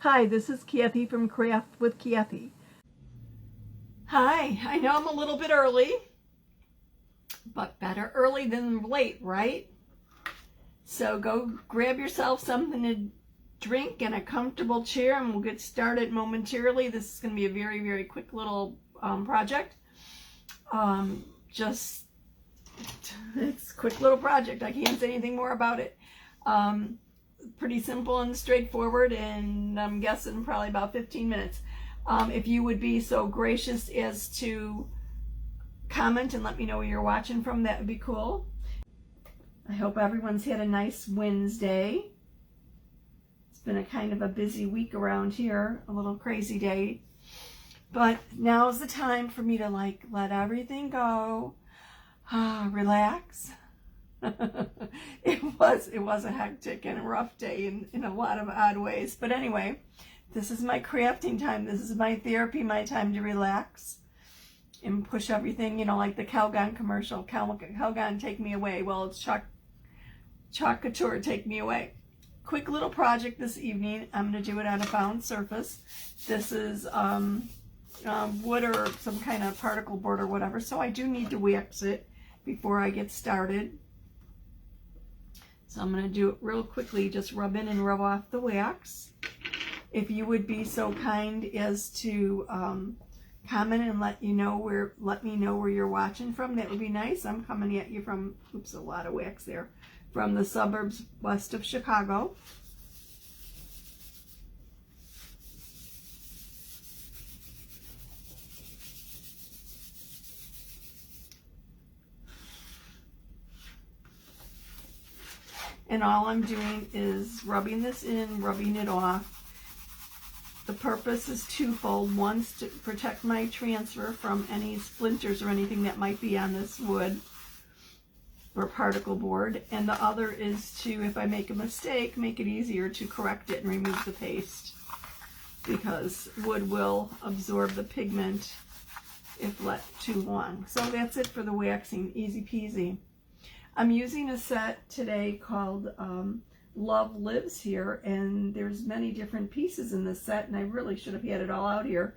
Hi, this is Kathie from Craft with Kathie. Hi, I know I'm a little bit early, but better early than late, right? So go grab yourself something to drink and a comfortable chair, and we'll get started momentarily. This is going to be a very, very quick little project. It's a quick little project. I can't say anything more about it. Pretty simple and straightforward, and I'm guessing probably about 15 minutes. If you would be so gracious as to comment and let me know where you're watching from, that would be cool. I hope everyone's had a nice Wednesday. It's been a kind of a busy week around here, a little crazy day. But now's the time for me to let everything go, relax. It was a hectic and a rough day in a lot of odd ways. But anyway, this is my crafting time. This is my therapy, my time to relax and push everything, like the Calgon commercial. Calgon, take me away. Well, it's Chalk Couture, take me away. Quick little project this evening. I'm going to do it on a bound surface. This is wood or some kind of particle board or whatever, so I do need to wax it before I get started. So I'm going to do it real quickly, just rub in and rub off the wax. If you would be so kind as to comment and let me know where you're watching from, that would be nice. I'm coming at you from, a lot of wax there, from the suburbs west of Chicago. And all I'm doing is rubbing this in, rubbing it off. The purpose is twofold. One's to protect my transfer from any splinters or anything that might be on this wood or particle board. And the other is to, if I make a mistake, make it easier to correct it and remove the paste, because wood will absorb the pigment if left too long. So that's it for the waxing, easy peasy. I'm using a set today called Love Lives here, and there's many different pieces in this set, and I really should have had it all out here.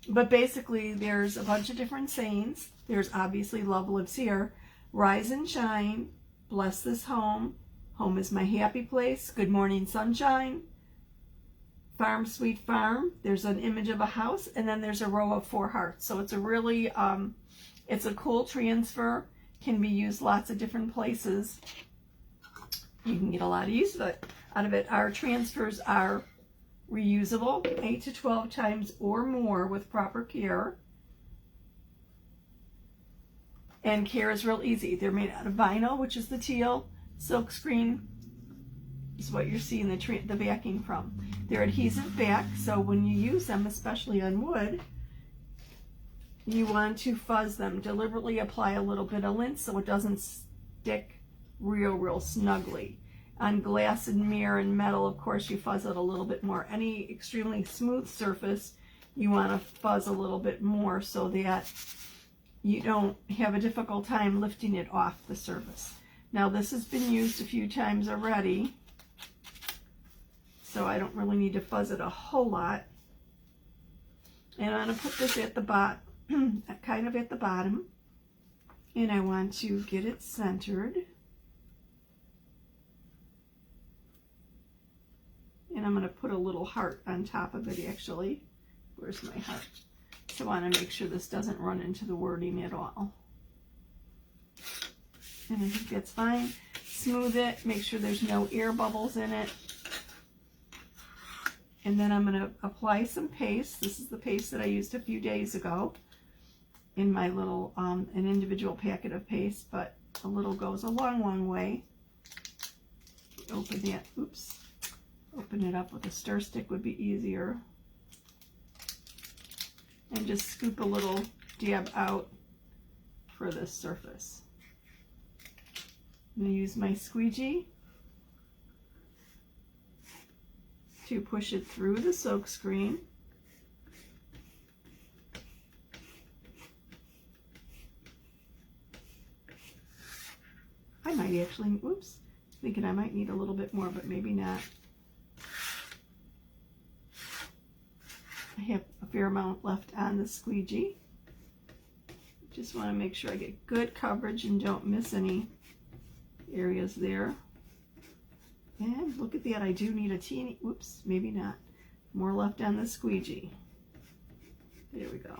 But basically, there's a bunch of different sayings. There's obviously Love Lives Here, Rise and Shine, Bless This Home, Home is My Happy Place, Good Morning Sunshine, Farm Sweet Farm. There's an image of a house, and then there's a row of 4 hearts. So it's a really, it's a cool transfer. Can be used lots of different places. You can get a lot of use out of it. Our transfers are reusable 8 to 12 times or more with proper care. And care is real easy. They're made out of vinyl, which is the teal. Silk screen is what you're seeing the backing from. They're adhesive back, so when you use them, especially on wood, you want to fuzz them. Deliberately apply a little bit of lint so it doesn't stick real snugly. On glass and mirror and metal, of course, you fuzz it a little bit more. Any extremely smooth surface, you want to fuzz a little bit more so that you don't have a difficult time lifting it off the surface. Now, this has been used a few times already, so I don't really need to fuzz it a whole lot. And I'm going to put this at the bottom. Kind of at the bottom, and I want to get it centered, and I'm going to put a little heart on top of it. Actually, where's my heart? So I want to make sure this doesn't run into the wording at all, and I think that's fine. Smooth it, make sure there's no air bubbles in it, and then I'm going to apply some paste. This is the paste that I used a few days ago in my little, an individual packet of paste, but a little goes a long way. Open it up with a stir stick would be easier. And just scoop a little dab out for this surface. I'm going to use my squeegee to push it through the silk screen. I might actually, thinking I might need a little bit more, but maybe not. I have a fair amount left on the squeegee. Just want to make sure I get good coverage and don't miss any areas there. And look at that, I do need a teeny, whoops, maybe not. More left on the squeegee. There we go.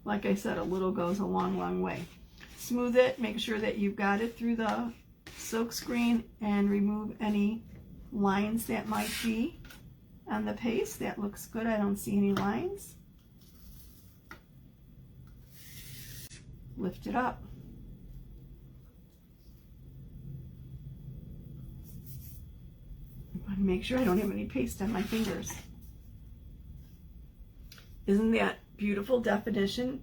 Like I said, a little goes a long, long way. Smooth it, make sure that you've got it through the silk screen and remove any lines that might be on the paste. That looks good, I don't see any lines. Lift it up. I want to make sure I don't have any paste on my fingers. Isn't that beautiful definition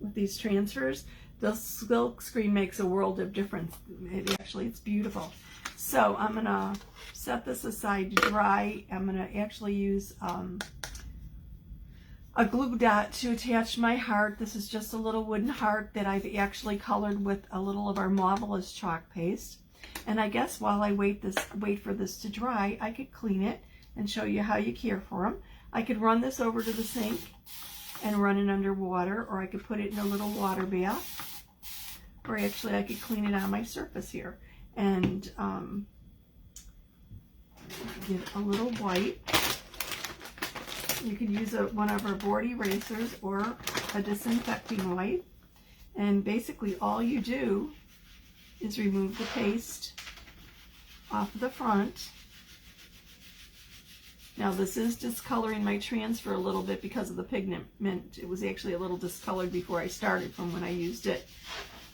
with these transfers? The silk screen makes a world of difference. It's beautiful. So I'm going to set this aside to dry. I'm going to actually use a glue dot to attach my heart. This is just a little wooden heart that I've actually colored with a little of our Marvelous chalk paste. And I guess while I wait for this to dry, I could clean it and show you how you care for them. I could run this over to the sink and run it under water, or I could put it in a little water bath, or actually I could clean it on my surface here and get a little white. You could use one of our board erasers or a disinfecting wipe, and basically all you do is remove the paste off the front. Now this is discoloring my transfer a little bit because of the pigment. It was actually a little discolored before I started from when I used it,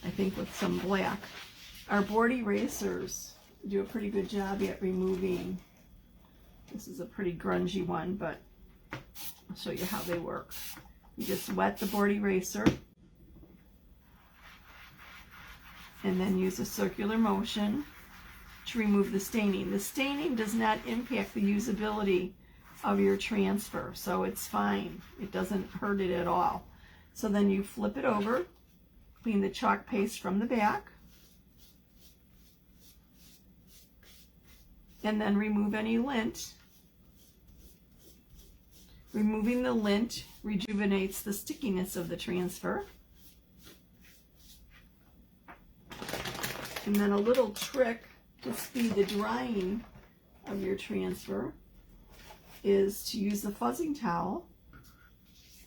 I think with some black. Our board erasers do a pretty good job at removing. This is a pretty grungy one, but I'll show you how they work. You just wet the board eraser and then use a circular motion to remove the staining. The staining does not impact the usability of your transfer, so it's fine. It doesn't hurt it at all. So then you flip it over, clean the chalk paste from the back, and then remove any lint. Removing the lint rejuvenates the stickiness of the transfer. And then a little trick to speed the drying of your transfer is to use the fuzzing towel.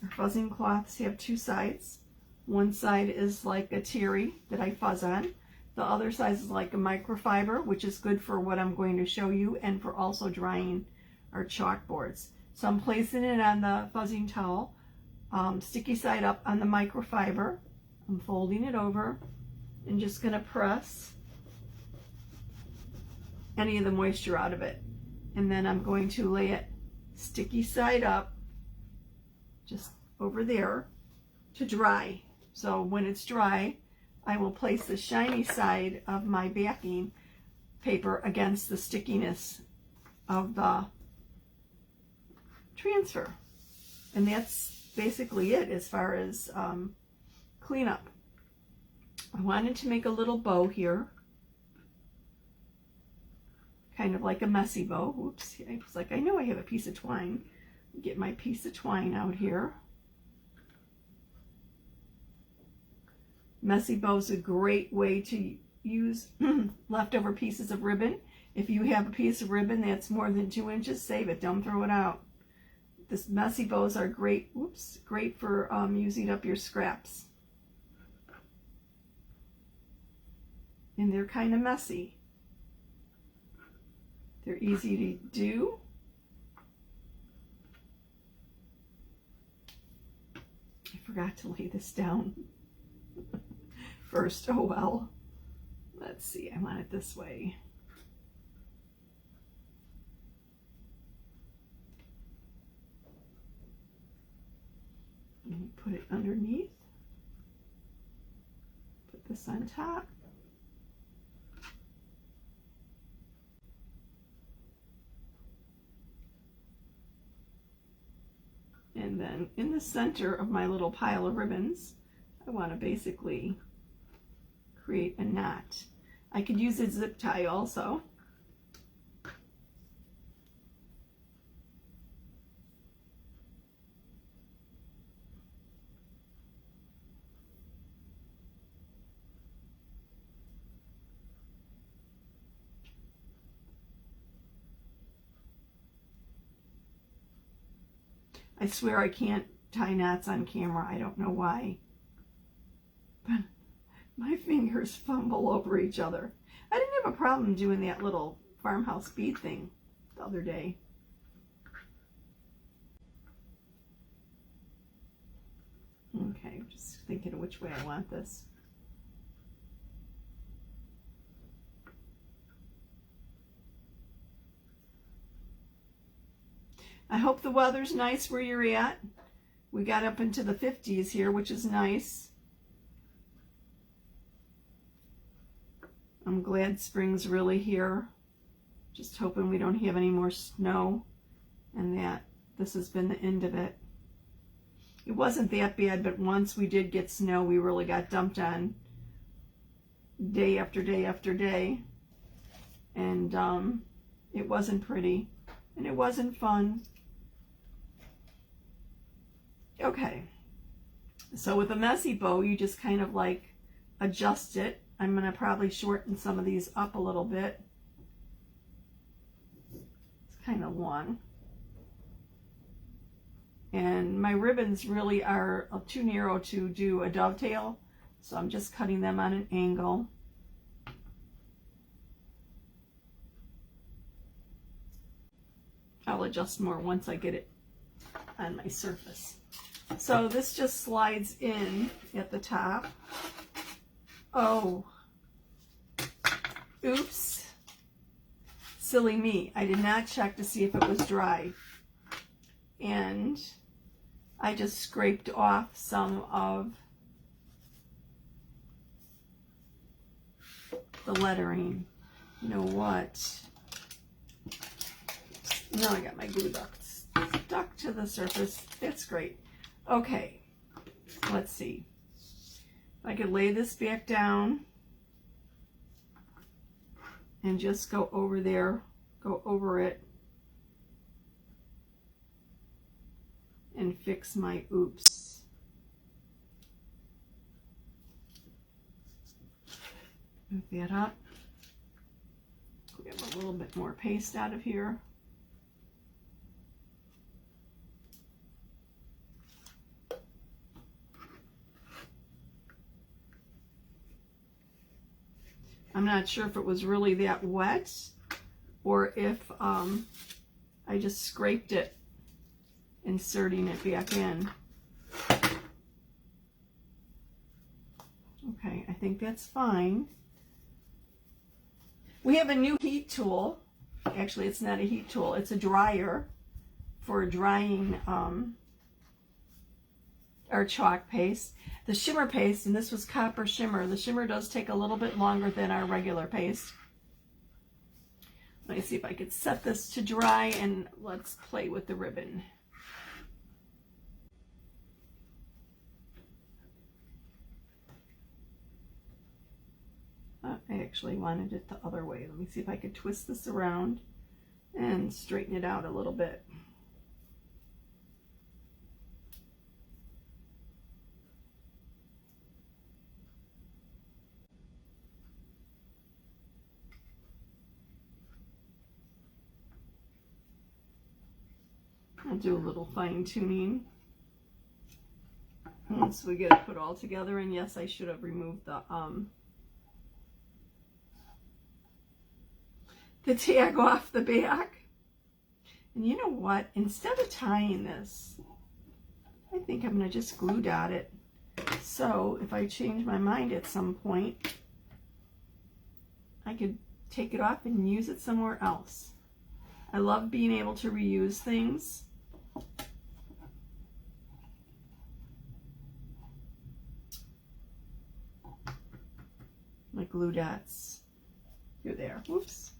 Our fuzzing cloths have two sides. One side is like a terry that I fuzz on. The other side is like a microfiber, which is good for what I'm going to show you and for also drying our chalkboards. So I'm placing it on the fuzzing towel, sticky side up on the microfiber. I'm folding it over and just going to press any of the moisture out of it. And then I'm going to lay it sticky side up just over there to dry. So when it's dry, I will place the shiny side of my backing paper against the stickiness of the transfer. And that's basically it as far as cleanup. I wanted to make a little bow here, kind of like a messy bow. Oops, I was like, I know I have a piece of twine. Get my piece of twine out here. Messy bow is a great way to use leftover pieces of ribbon. If you have a piece of ribbon that's more than 2 inches, save it. Don't throw it out. This messy bows are great. Oops, great for using up your scraps. And they're kind of messy. They're easy to do. I forgot to lay this down first. Oh well. Let's see, I want it this way. And put it underneath. Put this on top. And then in the center of my little pile of ribbons, I want to basically create a knot. I could use a zip tie also. I swear I can't tie knots on camera. I don't know why. But my fingers fumble over each other. I didn't have a problem doing that little farmhouse bead thing the other day. Okay, just thinking of which way I want this. I hope the weather's nice where you're at. We got up into the 50s here, which is nice. I'm glad spring's really here. Just hoping we don't have any more snow and that this has been the end of it. It wasn't that bad, but once we did get snow, we really got dumped on day after day after day. And it wasn't pretty and it wasn't fun. Okay, so with a messy bow, you just kind of like adjust it. I'm going to probably shorten some of these up a little bit. It's kind of long. And my ribbons really are too narrow to do a dovetail, so I'm just cutting them on an angle. I'll adjust more once I get it on my surface. So this just slides in at the top. Oh, oops, silly me. I did not check to see if it was dry. And I just scraped off some of the lettering. You know what? Now I got my glue ducts stuck to the surface. That's great. Okay, let's see. I could lay this back down and just go over there, go over it, and fix my oops. Move that up. Grab a little bit more paste out of here. I'm not sure if it was really that wet or if I just scraped it, inserting it back in. Okay, I think that's fine. We have a new heat tool. Actually, it's not a heat tool. It's a dryer for drying our chalk paste. The shimmer paste, and this was copper shimmer. The shimmer does take a little bit longer than our regular paste. Let me see if I could set this to dry, and let's play with the ribbon. I actually wanted it the other way. Let me see if I could twist this around and straighten it out a little bit. I'll do a little fine tuning once we get it put all together. And yes, I should have removed the tag off the back. And you know what? Instead of tying this, I think I'm going to just glue dot it. So if I change my mind at some point, I could take it off and use it somewhere else. I love being able to reuse things. My glue dots. You're there. Whoops.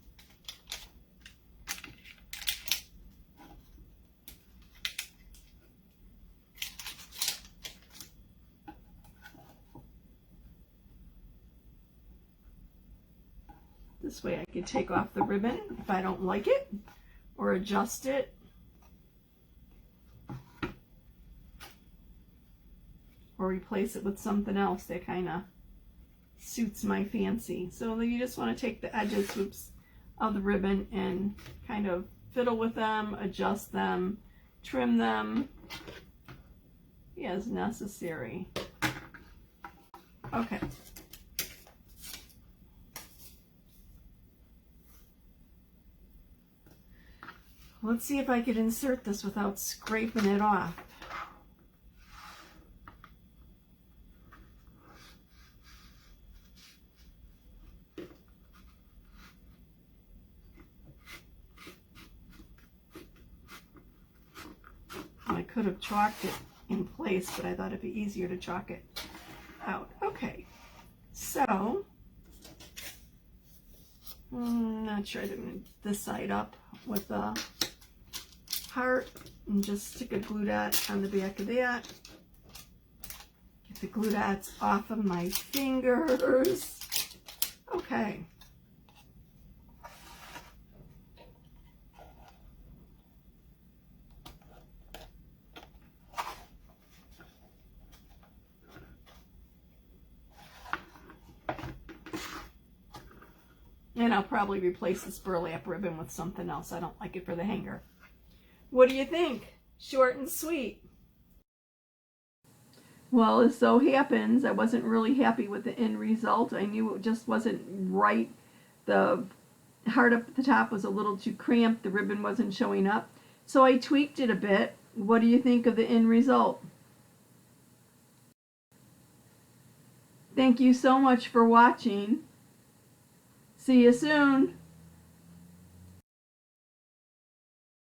This way I can take off the ribbon if I don't like it, or adjust it. Or replace it with something else that kind of suits my fancy. So you just want to take the edges, oops, of the ribbon and kind of fiddle with them, adjust them, trim them as necessary. Okay. Let's see if I could insert this without scraping it off. I could have chalked it in place, but I thought it'd be easier to chalk it out. Okay, so I'm not sure. I'm going to this side up with the heart and just stick a glue dot on the back of that. Get the glue dots off of my fingers. Okay. And I'll probably replace this burlap ribbon with something else. I don't like it for the hanger. What do you think? Short and sweet. Well, as so happens, I wasn't really happy with the end result. I knew it just wasn't right. The heart up at the top was a little too cramped. The ribbon wasn't showing up. So I tweaked it a bit. What do you think of the end result? Thank you so much for watching. See you soon.